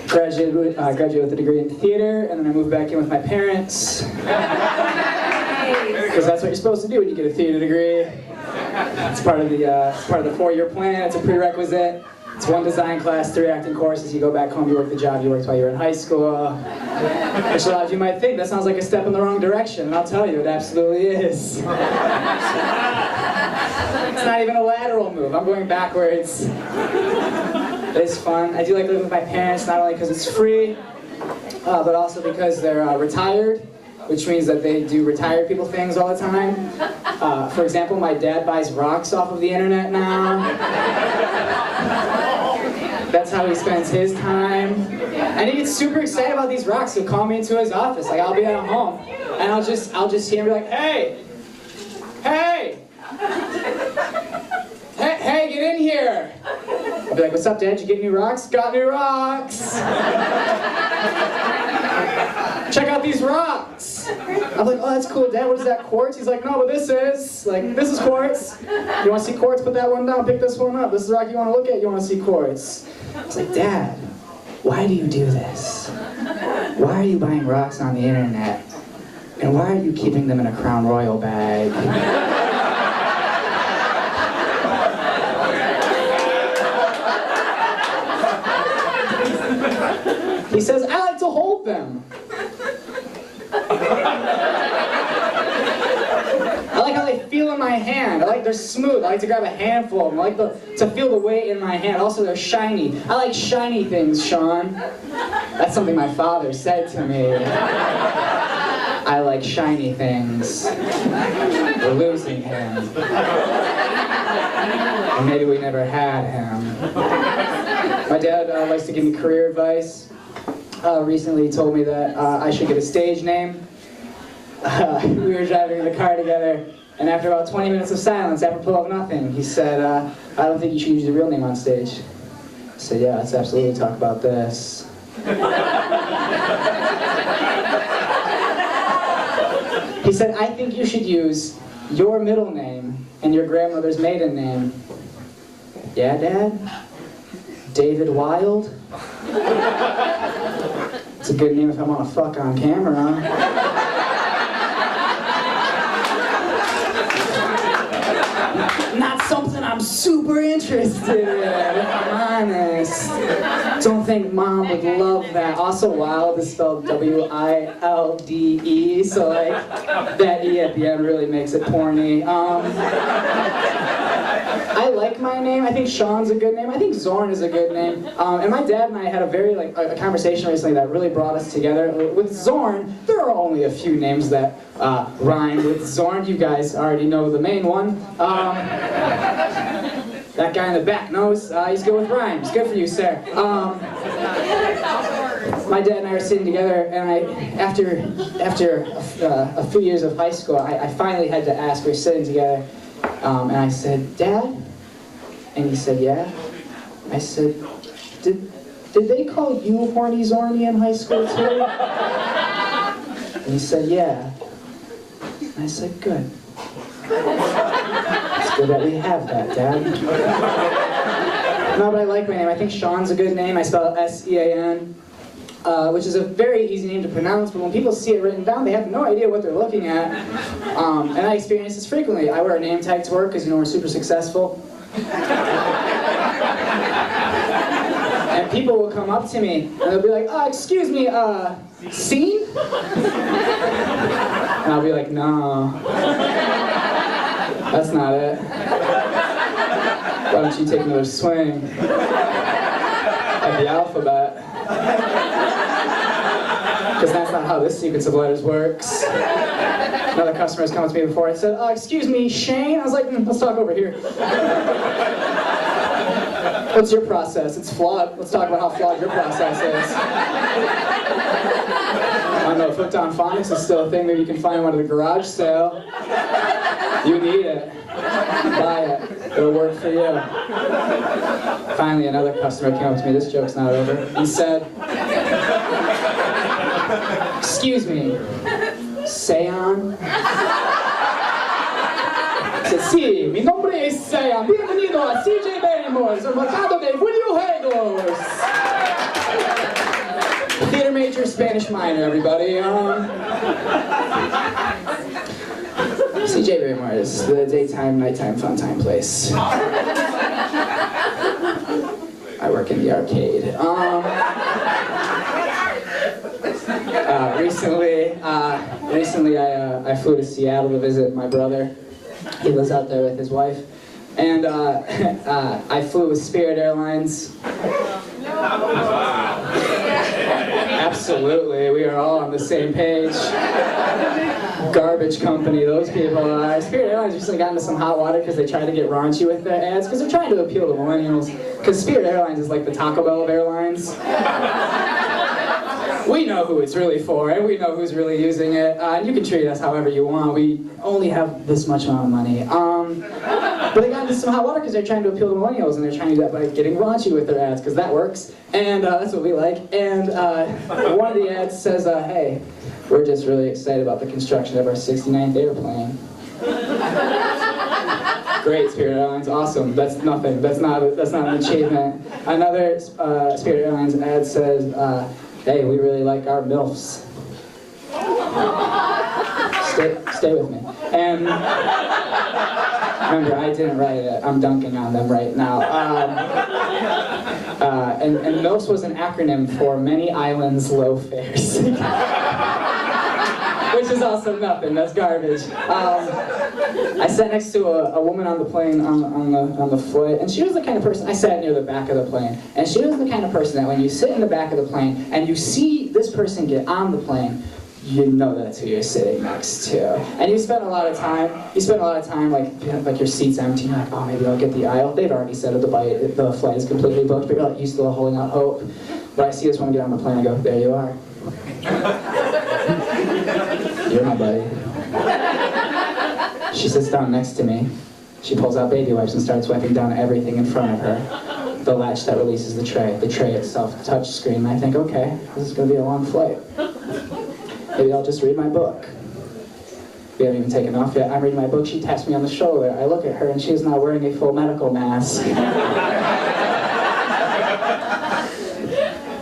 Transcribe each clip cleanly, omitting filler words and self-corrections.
Graduated with a degree in theater, and then I moved back in with my parents. Because that's what you're supposed to do when you get a theater degree. It's part of the 4-year plan. It's a prerequisite. It's 1 design class, 3 acting courses. You go back home, you work the job you worked while you were in high school. Which a lot of you might think that sounds like a step in the wrong direction, and I'll tell you, it absolutely is. It's not even a lateral move. I'm going backwards. It's fun. I do like living with my parents, not only because it's free, but also because they're retired, which means that they do retired people things all the time. For example, my dad buys rocks off of the internet now. That's how he spends his time. And he gets super excited about these rocks. He'll call me into his office. Like, I'll be at home, and I'll just hear him be like, hey, get in here. I'll be like, what's up, Dad? Did you get new rocks? Got new rocks. Check out these rocks. I'm like, oh, that's cool, Dad. What is that, quartz? He's like, no, but this is. Like, this is quartz. You want to see quartz? Put that one down. Pick this one up. This is the rock you want to look at. You want to see quartz. It's like, Dad, why do you do this? Why are you buying rocks on the internet? And why are you keeping them in a Crown Royal bag? He says, I like to hold them. I like how they feel in my hand. I like they're smooth. I like to grab a handful of them. I like to feel the weight in my hand. Also, they're shiny. I like shiny things, Sean. That's something my father said to me. I like shiny things. We're losing him. Or maybe we never had him. My dad likes to give me career advice. Recently he told me that I should get a stage name. We were driving in the car together, and after about 20 minutes of silence, apropos of nothing, he said, I don't think you should use your real name on stage. I said, yeah, let's absolutely talk about this. He said, I think you should use your middle name and your grandmother's maiden name. Yeah, Dad? David Wild? It's a good name if I want to fuck on camera. Not something I'm super interested in, if I'm honest. Don't think Mom would love that. Also, Wild is spelled W-I-L-D-E, so like, that E at the end really makes it porny. I like my name. I think Sean's a good name. I think Zorn is a good name. And my dad and I had a very a conversation recently that really brought us together. With Zorn, there are only a few names that rhyme with Zorn. You guys already know the main one. That guy in the back knows. He's good with rhymes. Good for you, sir. My dad and I were sitting together, and after a few years of high school, I finally had to ask. We were sitting together, and I said, Dad? And he said, yeah. I said, did they call you Horny Zorny in high school too? And he said, yeah. And I said, good. It's good that we have that, Dad. No, but I like my name. I think Sean's a good name. I spell it S-E-A-N, which is a very easy name to pronounce, but when people see it written down, they have no idea what they're looking at. And I experience this frequently. I wear a name tag to work because, you know, we're super successful. And people will come up to me, and they'll be like, excuse me, scene? And I'll be like, no, that's not it. Why don't you take another swing at the alphabet? Because that's not how this sequence of letters works. Another customer has come up to me before and said, excuse me, Shane? I was like, let's talk over here. What's your process? It's flawed. Let's talk about how flawed your process is. I don't know, Foot-Down Phonics is still a thing. Maybe you can find one at a garage sale. You need it. Buy it. It'll work for you. Finally, another customer came up to me. This joke's not over. He said, excuse me, Seon? I said, Sí, mi nombre es Sam. Bienvenido a CJ Barrymore's, el mercado de videojuegos. Theater major, Spanish minor, everybody. CJ Barrymore is the daytime, nighttime, fun time place. I work in the arcade. Recently I flew to Seattle to visit my brother. He lives out there with his wife. And I flew with Spirit Airlines. Absolutely, we are all on the same page. Garbage company, those people are. Spirit Airlines recently got into some hot water because they tried to get raunchy with their ads, because they're trying to appeal to millennials. Because Spirit Airlines is like the Taco Bell of airlines. We know who it's really for, and we know who's really using it. And you can treat us however you want. We only have this much amount of money. But they got into some hot water because they're trying to appeal to millennials, and they're trying to do that by getting raunchy with their ads, because that works. And that's what we like. And one of the ads says, hey, we're just really excited about the construction of our 69th airplane. Great, Spirit Airlines, awesome. That's nothing. That's not an achievement. Another Spirit Airlines ad says, hey, we really like our MILFs. Stay with me. And remember, I didn't write it. I'm dunking on them right now. And MILFs was an acronym for Many Islands Low Fares. Which is also nothing. That's garbage. I sat next to a woman on the plane on the flight, and she was the kind of person. I sat near the back of the plane, and she was the kind of person that when you sit in the back of the plane and you see this person get on the plane, you know that's who you're sitting next to. And you spend a lot of time like your seat's empty, you're like, oh, maybe I'll get the aisle. They've already said the flight is completely booked, but you're like, you still holding out hope. But I see this woman get on the plane, I go, there you are. You're my buddy. She sits down next to me. She pulls out baby wipes and starts wiping down everything in front of her. The latch that releases the tray itself, the touch screen. And I think, okay, this is going to be a long flight. Maybe I'll just read my book. We haven't even taken off yet. I'm reading my book. She taps me on the shoulder. I look at her, and she is now wearing a full medical mask.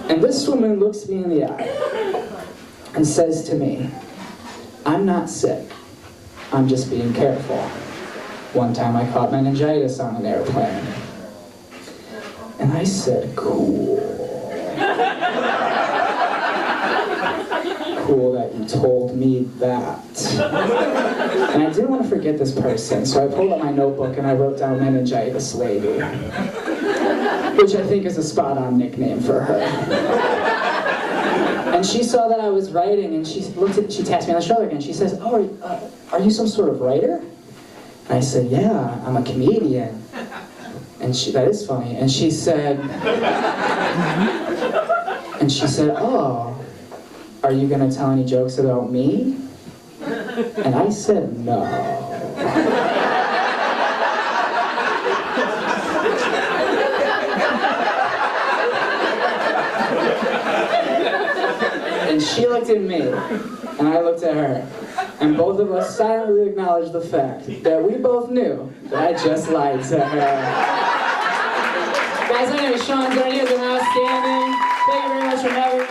And this woman looks me in the eye and says to me, I'm not sick. I'm just being careful. One time I caught meningitis on an airplane. And I said, cool. Cool that you told me that. And I didn't want to forget this person, so I pulled out my notebook and I wrote down meningitis lady. Which I think is a spot-on nickname for her. And she saw that I was writing, and she taps me on the shoulder again. She says, oh, are you some sort of writer? And I said, yeah, I'm a comedian. And that is funny. And she said, oh, are you gonna tell any jokes about me? And I said, no. And she looked at me, and I looked at her, and both of us silently acknowledged the fact that we both knew that I just lied to her. Guys, my name is Sean Zorn. He has been outstanding. Thank you very much for having me.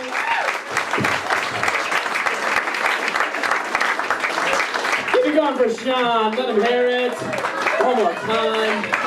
Keep it going for Sean. Let him hear it. One more time.